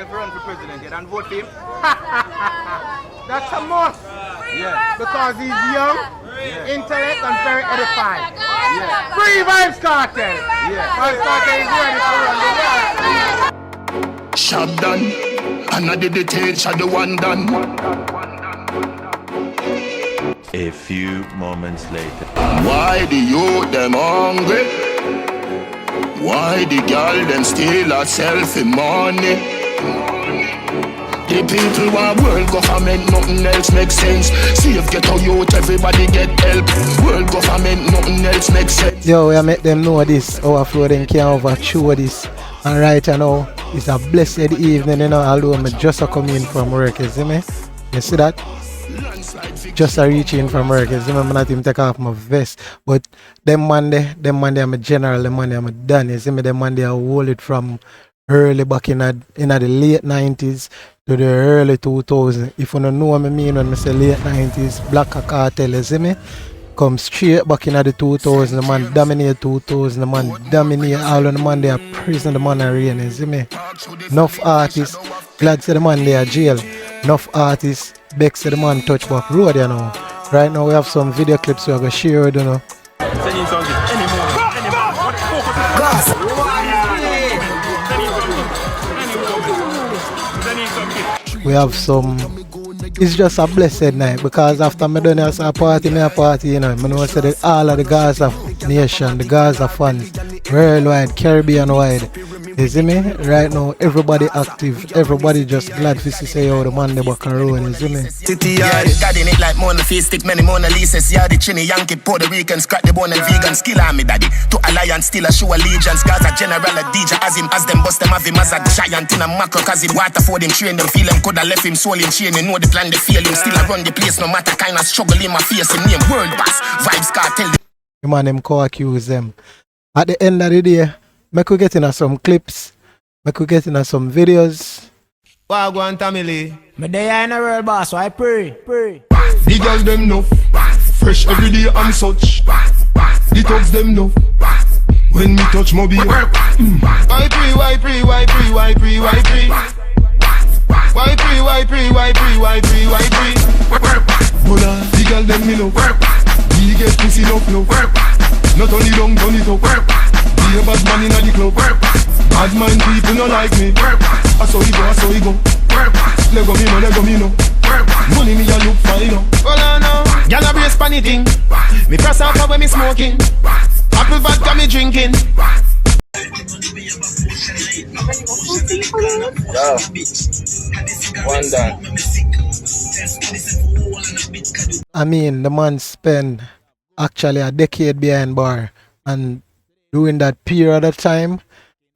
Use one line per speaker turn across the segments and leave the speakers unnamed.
if you run for president, you don't vote for him? That's a must. Yeah. Because he's young, intellect, and very edified. Yeah. Free Vybz Kartel. Yeah. Vybz Kartel is ready to run the world.
Shop done, and I did the tail, shot the one done.
A few moments later.
Why the youth them hungry? Why the girl them steal herself in money? The people want world government, nothing else makes sense. See if get a youth, everybody get help. World government, nothing else makes sense.
Yo, we make them know this. Overflow them can't overthrow this. And right now, it's a blessed evening, you know, although I'm just come in from work, you see me? You see that? Just a reach in from work, you see me? I'm not even take off my vest. But them Monday, I'm a general, them Monday I'm a done, you see me? Them Monday I hold it from early back in the late 90s to the early 2000s. If you don't know what I mean when I say late 90s, Black Kartel, you see me? Come straight back in the 2000s, the man dominate 2000, the man dominate all of the man they are prison, the man are reign, you see me? Enough artists, glad to the man they are jail. Enough artists, begs to the man touch back road, you know. Right now we have some video clips we are going to share, you know. We have some, it's just a blessed night because after me done a party, you know, I know that all of the Gaza nation, the Gaza fans, worldwide, Caribbean wide, you see me? Right now, everybody active, everybody just glad to see how the man they back and roll, you see me?
City yard, guarding it like Mona Face, stick many Mona Lisa's, yeah, the Chinny Yankee, Puerto Rican, scratch the bone and vegan, skill army daddy, to alliance, still a show allegiance, Gaza general, a DJ, as him, as them bust them, have him as a giant in a macro, cause him water for them, train them, feel him, coulda left him soul in chain, you know the plan, they feel him, still I run the place, no matter kind of struggle in my face, him name, world boss, Vybz Kartel.
The man them co-accuse them. At the end of the day, make we get in some clips, make we get in some videos.
Wagwan family.
Me day in the world boss, so I pray.
The girls them know, fresh every day and such. The thugs them know, when me touch mobile.
Why pre?
Bola, the girl them me know, we get pussy enough now. Not only long, turn it up. Be a bad man in the club. Bad mind people no like me. I saw he go. Lego me no. Money me a look fine now.
Well, I know. Y'all a brace funny thing. Me press out when me smoking. Apple vodka me drinking.
Yeah. One done.
I mean, the man spent actually a decade behind bar, and during that period of time,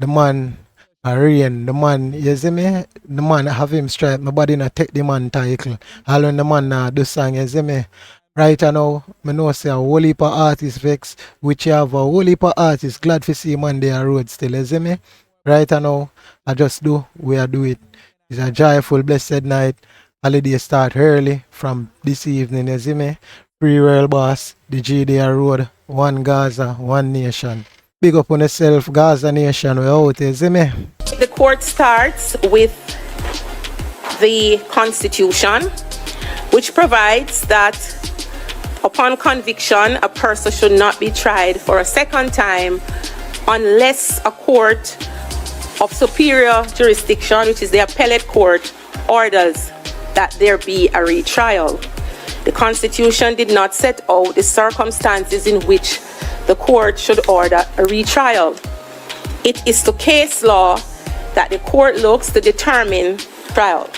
the man reign, the man, you see me? The man have him strike, my body not take the man title. All when the man do song, you see me? Right now, I know say a whole heap of artists vex, which you have a whole heap of artists glad to see man there road still, you see me? Right now, I just do, we do it. It's a joyful, blessed night. Holiday start early from this evening, you see me? Free World Boss, the GDR Road, one Gaza, one nation. Big up on yourself, Gaza nation, we're out, you see me?
The court starts with the Constitution, which provides that upon conviction, a person should not be tried for a second time unless a court of superior jurisdiction, which is the appellate court, orders that there be a retrial. The Constitution did not set out the circumstances in which the court should order a retrial. It is to case law that the court looks to determine trial.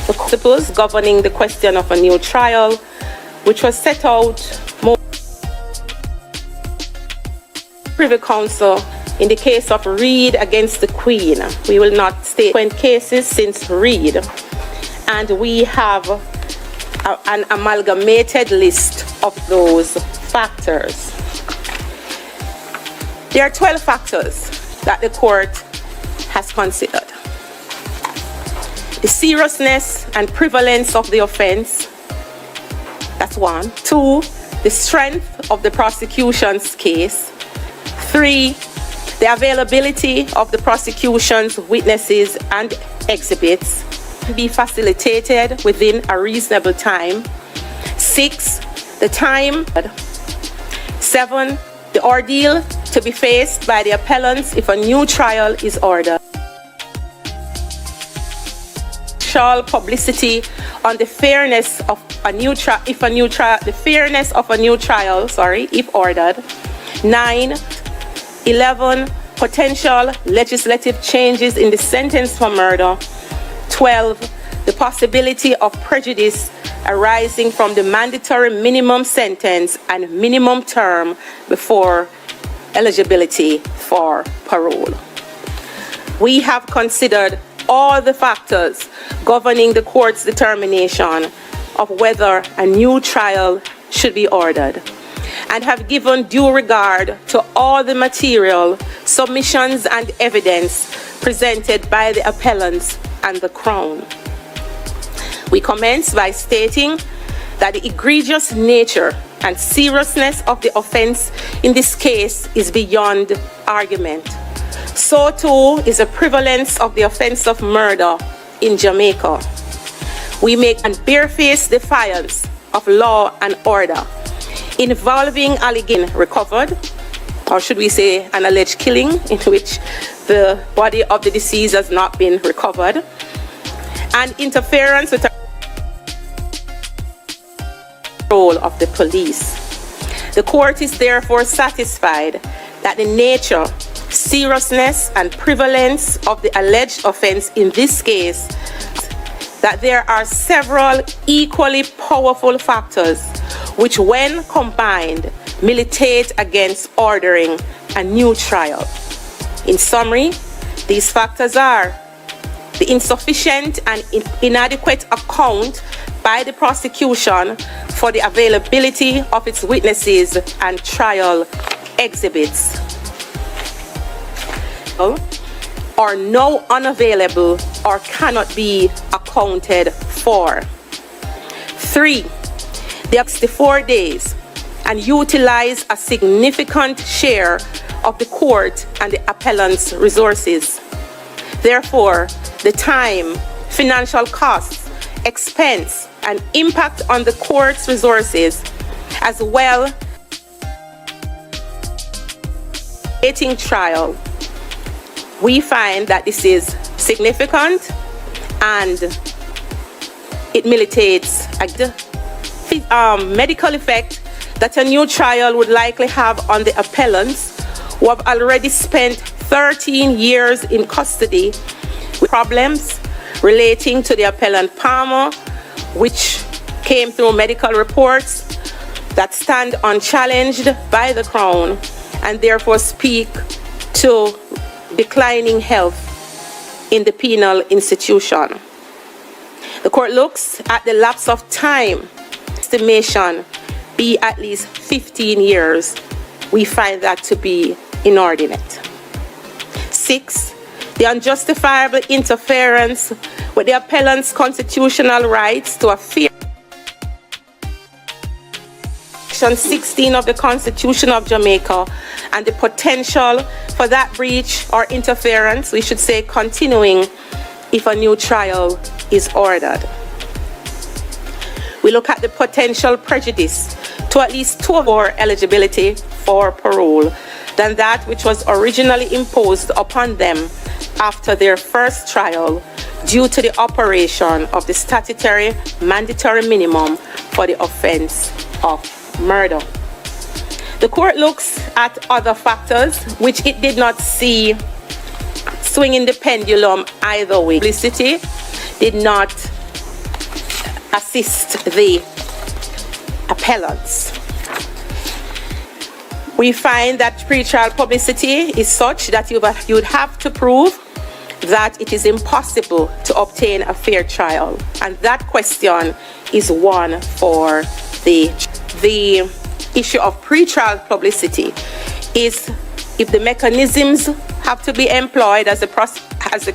The principles governing the question of a new trial, which was set out Privy Council in the case of Reed against the Queen. We will not state 20 cases since Reed, and we have an amalgamated list of those factors. There are 12 factors that the court has considered. The seriousness and prevalence of the offense, that's one. 2, the strength of the prosecution's case. 3, The availability of the prosecution's witnesses and exhibits be facilitated within a reasonable time. 6, the time. 7, the ordeal to be faced by the appellants if a new trial is ordered. Publicity on the fairness of a new trial, if ordered. 9, 11, potential legislative changes in the sentence for murder. 12, the possibility of prejudice arising from the mandatory minimum sentence and minimum term before eligibility for parole. We have considered all the factors governing the court's determination of whether a new trial should be ordered, and have given due regard to all the material, submissions, and evidence presented by the appellants and the Crown. We commence by stating that the egregious nature and seriousness of the offense in this case is beyond argument. So too is the prevalence of the offense of murder in Jamaica. We make a barefaced defiance of law and order involving allegation recovered, or should we say an alleged killing in which the body of the deceased has not been recovered, and interference with the role of the police. The court is therefore satisfied that the nature, seriousness, and prevalence of the alleged offense in this case, that there are several equally powerful factors which, when combined, militate against ordering a new trial. In summary, these factors are the insufficient and inadequate account by the prosecution for the availability of its witnesses and trial exhibits, or no unavailable or cannot be accounted for. 3, the 64 days and utilize a significant share of the court and the appellant's resources. Therefore, the time, financial costs, expense, and impact on the court's resources, as well as trial, we find that this is significant and it militates the medical effect that a new trial would likely have on the appellants who have already spent 13 years in custody with problems relating to the appellant Palmer, which came through medical reports that stand unchallenged by the Crown and therefore speak to declining health in the penal institution. The court looks at the lapse of time, estimation be at least 15 years. We find that to be inordinate. 6, the unjustifiable interference with the appellant's constitutional rights to a fair. Section 16 of the Constitution of Jamaica and the potential for that breach or interference, we should say continuing, if a new trial is ordered. We look at the potential prejudice to at least 2 more eligibility for parole than that which was originally imposed upon them after their first trial due to the operation of the statutory mandatory minimum for the offense of murder. The court looks at other factors which it did not see swinging the pendulum either way. Publicity did not assist the appellants. We find that pretrial publicity is such that you would have to prove that it is impossible to obtain a fair trial, and that question is one for the issue of pretrial publicity is if the mechanisms have to be employed as the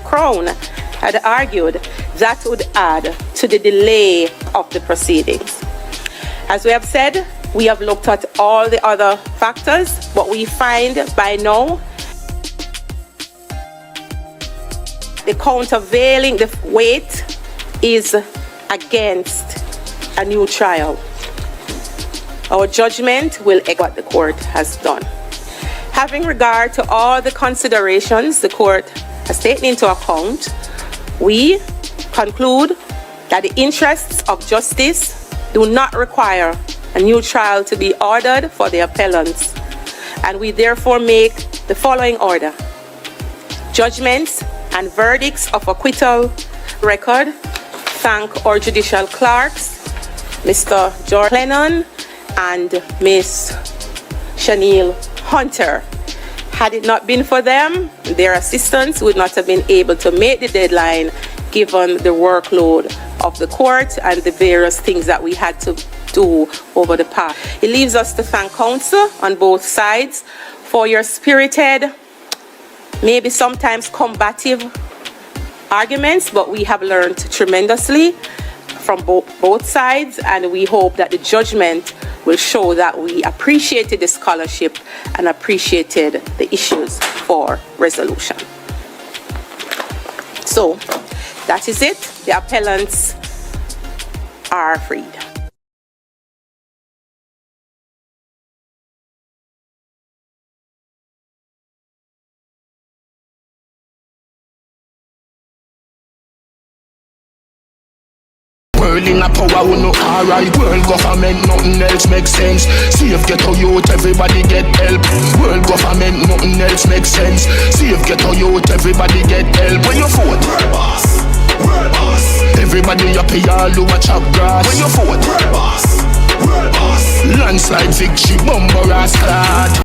Crown had argued, that would add to the delay of the proceedings. As we have said, we have looked at all the other factors, but we find by now the countervailing, the weight is against a new trial. Our judgment will echo what the court has done. Having regard to all the considerations the court has taken into account, we conclude that the interests of justice do not require a new trial to be ordered for the appellants, and we therefore make the following order. Judgments and verdicts of acquittal record. Thank our judicial clerks, Mr. George Lennon and Miss Chanel Hunter. Had it not been for them, their assistants would not have been able to make the deadline given the workload of the court and the various things that we had to do over the past. It leaves us to thank counsel on both sides for your spirited, maybe sometimes combative arguments, but we have learned tremendously from both sides, and we hope that the judgment will show that we appreciated the scholarship and appreciated the issues for resolution. So that is it. The appellants are freed.
World in a power who no alright. World government, nothing else makes sense. Save ghetto youth, everybody get help. World government, nothing else makes sense. Save ghetto youth, everybody get help. When you vote, world boss, world boss. Everybody up here, all who a chop grass. When you vote, world boss, world boss. Landslide victory, bumper rascal.